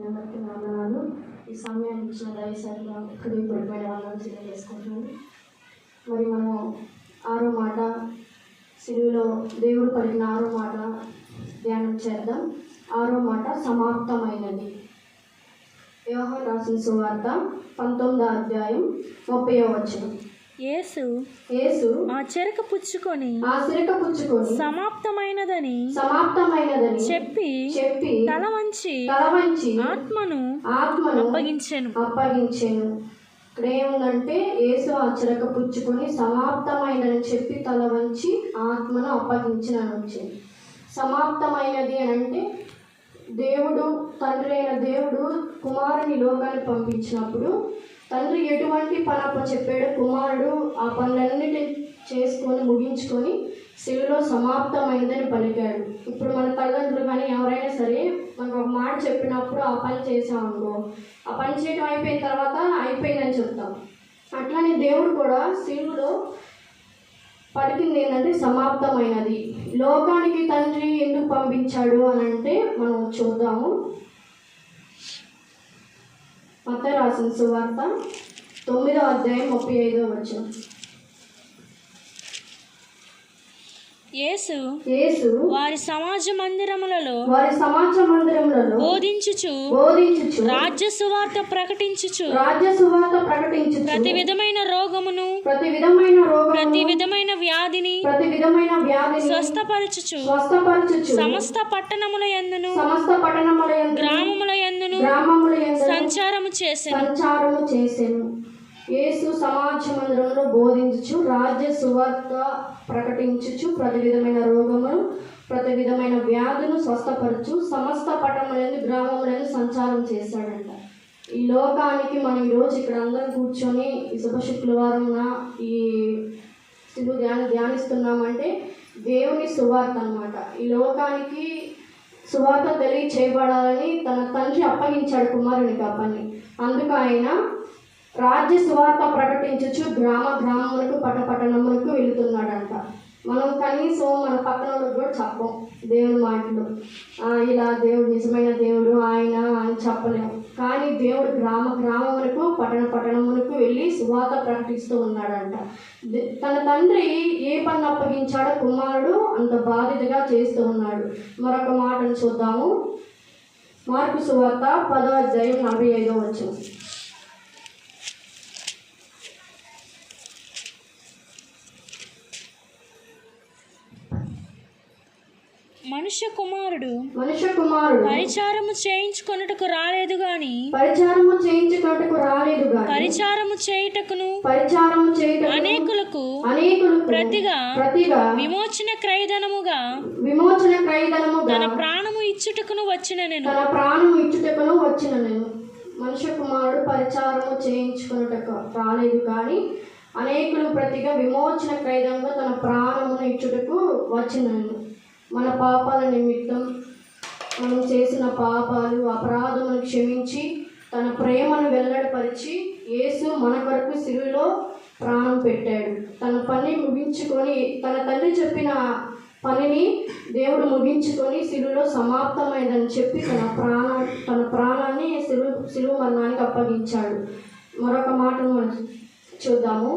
అందరికీ వందనాలు. ఈ సమయాన్ని ఇచ్చిన దయసారిగా హృదయపూర్వకమైన వందనాలు తెలియజేసుకుంటున్నాను. మరి మనం 6వ మాట, సిలువలో దేవుడు పలికిన 6వ మాట ధ్యానం చేద్దాం. 6వ మాట సమాప్తమైనది. యోహాను రాసిన సువార్త 19వ అధ్యాయం 30వ వచనం. యేసు ఆ చెరక పుచ్చుకొని సమాప్తమైనదని చెప్పి తల వంచి ఆత్మను అప్పగించెను. ఇక్కడ ఏముందంటే యేసు ఆ చెరక పుచ్చుకొని సమాప్తమైనదని చెప్పి తల వంచి ఆత్మను అప్పగించిన అని వచ్చింది. సమాప్తమైనది అని అంటే దేవుడు, తండ్రి అయిన దేవుడు కుమారుని లోకానికి పంపించినప్పుడు తండ్రి ఎటువంటి పని అప్పచెప్పాడో కుమారుడు ఆ పనులన్నిటిని చేసుకొని ముగించుకొని శిలువలో సమాప్తమైనదని పలికాడు. ఇప్పుడు మన తల్లిదండ్రులు కానీ ఎవరైనా సరే మనకు ఒక మాట చెప్పినప్పుడు ఆ పని చేసామనుకో, ఆ పని చేయడం అయిపోయిన తర్వాత అయిపోయిందని చెప్తాం. అట్లానే దేవుడు కూడా శిలువలో పలికింది ఏంటంటే సమాప్తమైనది. లోకానికి తండ్రి ఎందుకు పంపించాడు అని అంటే మనం చూద్దాము. మత్తయి రాసిన సువార్త 9వ అధ్యాయం 35వ వచనం. యేసు వారి సమాజ మందిరములలో బోధించుచు రాజ్య సువార్త ప్రకటించుచు ప్రతి విధమైన రోగమును ప్రతి విధమైన వ్యాధిని స్వస్థపరచుచు సమస్త పట్టణముల యందును గ్రామముల యందును సంచారము చేసెను. యేసు సమాజ మందిరంలో బోధించుచు రాజ్య సువార్త ప్రకటించుచు ప్రతి విధమైన రోగమును ప్రతి విధమైన వ్యాధులను స్వస్థపరచు సమస్త పట్టణములందు గ్రామములందు సంచారం చేశాడంట. ఈ లోకానికి మనం ఈరోజు ఇక్కడ అందరం కూర్చొని ఈ శుభ శుక్రవారంన ఈ శిలువ ధ్యానిస్తున్నామంటే దేవుని సువార్త అన్నమాట. ఈ లోకానికి సువార్త తెలియచేయబడాలని తన తండ్రి అప్పగించాడు కుమారునికి ఆ పని. అందుకు ఆయన రాజ్య సువార్త ప్రకటించుచు గ్రామములకు పట్టణములకు వెళుతున్నాడంట. మనం కనీసం మన పక్కనలకు కూడా చెప్పం దేవుని మాటలు, ఇలా దేవుడు నిజమైన దేవుడు ఆయన అని చెప్పలేము. కానీ దేవుడు గ్రామములకు పట్టణములకు వెళ్ళి సువార్త ప్రకటిస్తూ ఉన్నాడంట. తన తండ్రి ఏ పని అప్పగించాడో కుమారుడు అంత బాధ్యతగా చేస్తూ ఉన్నాడు. మరొక మాటను చూద్దాము. మార్కు సువార్త 10వ అధ్యాయం 45వ వచనం. మనుష్య కుమారుడు పరిచారము చేయించుకొనుటకు రాలేదు గాని పరిచారము చేయుటకును అనేకులకు ప్రతిగా విమోచన క్రయధనముగా తన ప్రాణము ఇచ్చుటకును వచ్చిన నేను. మనుష్య కుమారుడు పరిచారము చేయించుకొనుటకు రాలేదు కానీ అనేకులు ప్రతిగా విమోచన క్రయధనముగా తన ప్రాణమును ఇచ్చుటకు వచ్చిన నేను. మన పాపాల నిమిత్తం మనం చేసిన పాపాలు అపరాధములను క్షమించి తన ప్రేమను వెల్లడిపరిచి యేసు మన కొరకు సిలువలో ప్రాణం పెట్టాడు. తన పని ముగించుకొని తన తండ్రి చెప్పిన పనిని దేవుడు ముగించుకొని సిలువలో సమాప్తమైందని చెప్పి తన ప్రాణాన్ని సిలువ మరణానికి అప్పగించాడు. మరొక మాటను మనం చూద్దాము.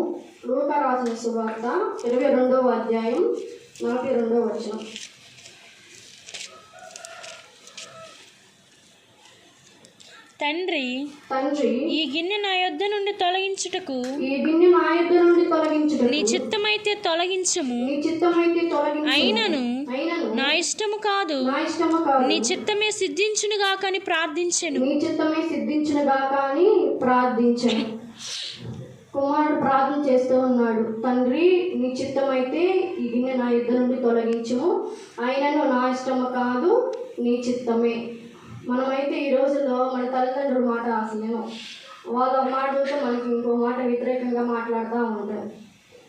లూకా రాసిన సువార్త 22వ అధ్యాయం 42వ వచనం. తండ్రి ఈ గిన్నె నా యొద్ద నుండి తొలగించుటకు నీ చిత్తమైతే తొలగించుము, అయినను నా ఇష్టము కాదు నీ చిత్తమే సిద్ధించును గాక అని ప్రార్థించెను. కుమారుడు ప్రార్థన చేస్తూ ఉన్నాడు. తండ్రి నీ చిత్తమైతే ఈ గిన్నె నా యొద్ద నుండి తొలగించుము, అయినను నా ఇష్టము కాదు నీ చిత్తమే. మనమైతే ఈ రోజుల్లో మన తల్లిదండ్రుల మాట అసలేమో వాళ్ళ మాట చూస్తే మనకి ఇంకో మాట వ్యతిరేకంగా మాట్లాడుతూ ఉంటారు.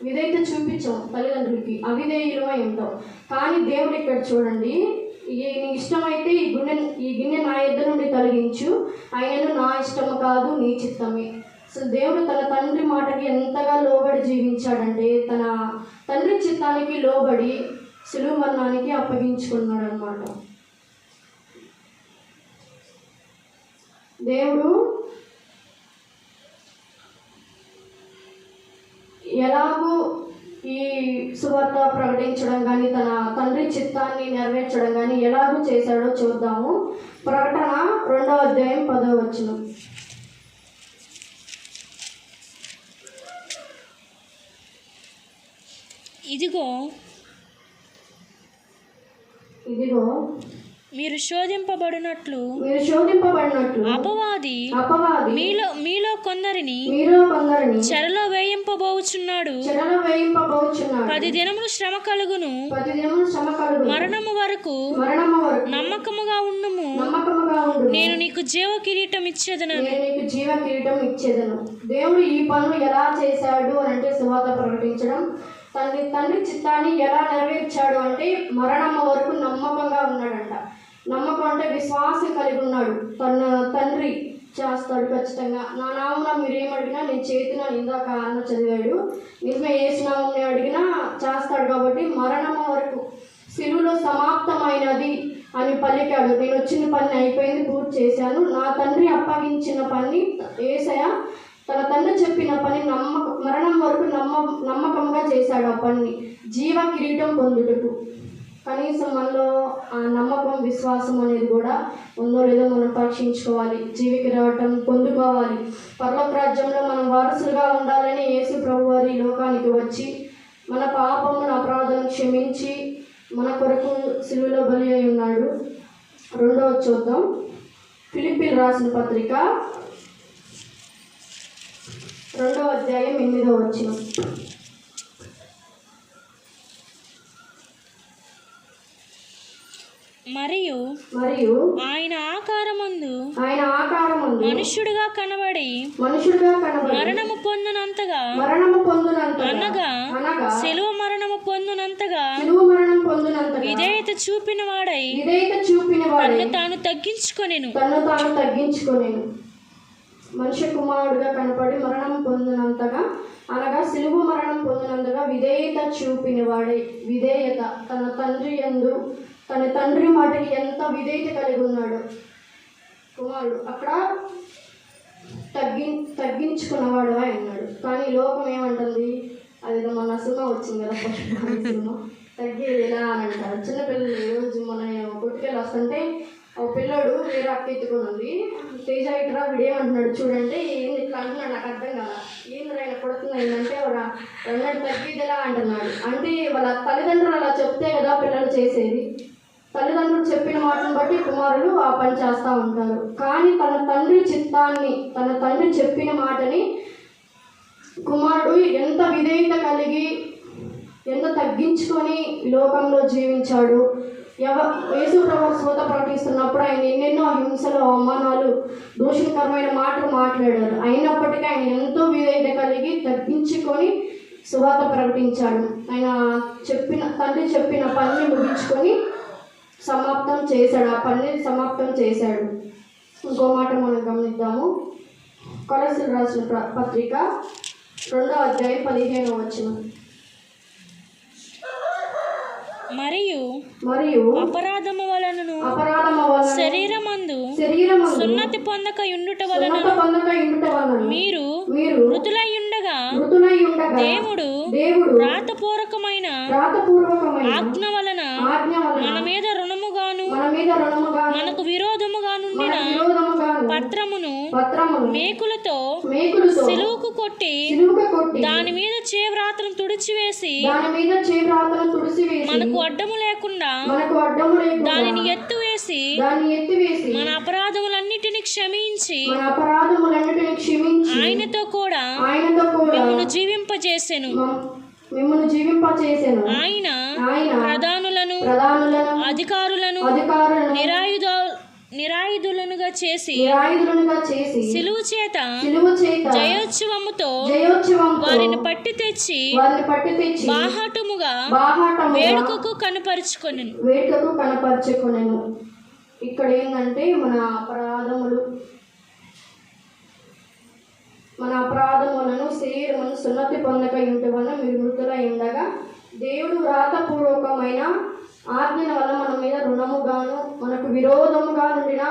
విధేయత చూపించాం తల్లిదండ్రులకి, అవిధేయులమై ఉంటాం. కానీ దేవుడు ఇక్కడ చూడండి, నీ ఇష్టమైతే ఈ గిన్నె నా యొద్ద నుండి తొలగించు, ఆయనను నా ఇష్టము కాదు నీ చిత్తమే. సో దేవుడు తన తండ్రి మాటకి ఎంతగా లోబడి జీవించాడంటే తన తండ్రి చిత్తానికి లోబడి సిలువ మరణానికి అప్పగించుకున్నాడు అన్నమాట. దేవుడు ఎలాగూ ఈ సువార్త ప్రకటించడం కానీ తన తండ్రి చిత్తాన్ని నెరవేర్చడం కానీ ఎలాగూ చేశాడో చూద్దాము. ప్రకటన 2వ అధ్యాయం 10వ వచనం. ఇదిగో మీరు శోధింపబడినట్లు అపవాది మీలో కొందరిని చెరలో వేయింపబోచున్నాడు. 10 దినములు శ్రమ కలుగును. మరణము వరకు నమ్మకముగా ఉండుము. నేను నీకు జీవ కిరీటం ఇచ్చేదను. దేవుడు ఈ పనులు ఎలా చేశాడు అంటే సువార్త ప్రకటించడం, తండ్రి చిత్తాన్ని ఎలా నెరవేర్చాడు అంటే మరణం వరకు నమ్మకంగా ఉన్నాడంట. నమ్మకం అంటే విశ్వాసం కలిగి ఉన్నాడు. తన తండ్రి చేస్తాడు ఖచ్చితంగా. నా నామున మీరేమడిగినా నేను చేతిన ఇందాక అన్న చదివాడు. నిజమే, ఏసునామని అడిగినా చేస్తాడు. కాబట్టి మరణం వరకు సిలువలో సమాప్తమైనది అని పలికాడు. నేను వచ్చిన పని అయిపోయింది, పూర్తి చేశాను. నా తండ్రి అప్పగించిన పని యేసయ్య తన తండ్రి చెప్పిన పని మరణం వరకు నమ్మకంగా చేశాడు. ఆ పని జీవ కిరీటం పొందుటకు. కనీసం మనలో ఆ నమ్మకం, విశ్వాసం అనేది కూడా ఉందో లేదో మనం పరీక్షించుకోవాలి. జీవ కిరీటం పొందుకోవాలి. పరలోక రాజ్యంలో మనం వారసులుగా ఉండాలని యేసు ప్రభు వారి లోకానికి వచ్చి మన పాపమును అపరాధం క్షమించి మన కొరకు సిలువలో బలి అయి ఉన్నాడు. 2వ చూద్దాం. ఫిలిప్పీయులకు రాసిన పత్రిక 2వ అధ్యాయం 8వ వచనం. మరియు ఆయన ఆకారమందు మనుష్యుడుగా కనబడి మరణము పొందునంతగా అనగా శిలువ మరణము పొందునంతగా విధేయత చూపిన వాడై తన్ను తాను తగ్గించుకొనెను. మనుష్య కుమారుడుగా కనపడి మరణం పొందినంతగా అనగా సిలువ మరణం పొందినంతగా విధేయత చూపిన వాడే. విధేయత తన తండ్రి యందు, తన తండ్రి మాటకి ఎంత విధేయత కలిగి ఉన్నాడు కుమారుడు. అక్కడ తగ్గించుకున్నవాడు అన్నాడు. కానీ లోకం ఏమంటుంది, అది మన సినిమా వచ్చింది కదా, ఫస్ట్ సినిమా, తగ్గేది ఎలా అని అంటారు. చిన్నపిల్లలు ఈరోజు మన కొట్టుకెళ్ళి వస్తుంటే ఒక పిల్లడు వేరే అక్క ఎత్తుకొని ఉంది, తేజ ఇట్రా వీడేమంటున్నాడు చూడండి, ఏంది ఇట్లా అంటున్నాడు, నాకు అర్థం కదా, ఏంది ఆయన కొడుతుంది ఏంటంటే రెండడు తగ్గేదిలా అంటున్నాడు. అంటే వాళ్ళ తల్లిదండ్రులు అలా చెప్తే కదా పిల్లలు చేసేది. తల్లిదండ్రులు చెప్పిన మాటను బట్టి కుమారులు ఆ పని చేస్తూ ఉంటారు. కానీ తన తండ్రి చిత్తాన్ని, తన తండ్రి చెప్పిన మాటని కుమారుడు ఎంత విధేయత కలిగి, ఎంత తగ్గించుకొని లోకంలో జీవించాడు. యేసు ప్రభువు స్వత ప్రకటిస్తున్నప్పుడు ఆయన ఎన్నెన్నో హింసలు, అవమానాలు, దూషణకరమైన మాటలు మాట్లాడారు. అయినప్పటికీ ఆయన ఎంతో విధేయత కలిగి తగ్గించుకొని సువార్త ప్రకటించాడు. ఆయన తండ్రి చెప్పిన పనిని ముగించుకొని సమాప్తం చేశాడు. ఆ పనిని సమాప్తం చేశాడు. ఇంకో మాట మనం గమనిద్దాము. కొలస్సీయులకు రాసిన పత్రిక 2వ అధ్యాయం 15వ వచనం. మరియు అపరాధము వలనను శరీరమందు సున్నతి పొందక యుండుట వలన మీరు మృతులై ఉండగా దేవుడు రాతపూర్వకమైన ఆజ్ఞ వలన మన మీద రుణముగాను మనకు విరోధముగానుండిన పత్రమును మేకులతో సిలువకు కొట్టి దాని మీద చేవ్రాతను తుడిచివేసి మనకు అడ్డము లేకుండా దానిని ఎత్తివేసి మన అపరాధములన్నిటిని క్షమించి ఆయనతో కూడా మిమ్మల్ని జీవింపజేసెను. ఆయన ప్రధానులను అధికారులను నిరాయుధులనుగా చేసి సిలువ చేత జయోత్సవముతో వారిని పట్టి తెచ్చి బాహాటముగా వేడుకకు కనపరుచుకొనెను. ఇక్కడ ఏంటంటే మన అపరాధములను శరీరమును సున్నతి పొందక ఇంటి వలన మీరు మృతులై ఉండగా దేవుడు వ్రాతపూర్వకమైన ఆజ్ఞల వల్ల మన మీద రుణముగాను మనకు విరోధముగా నుండిన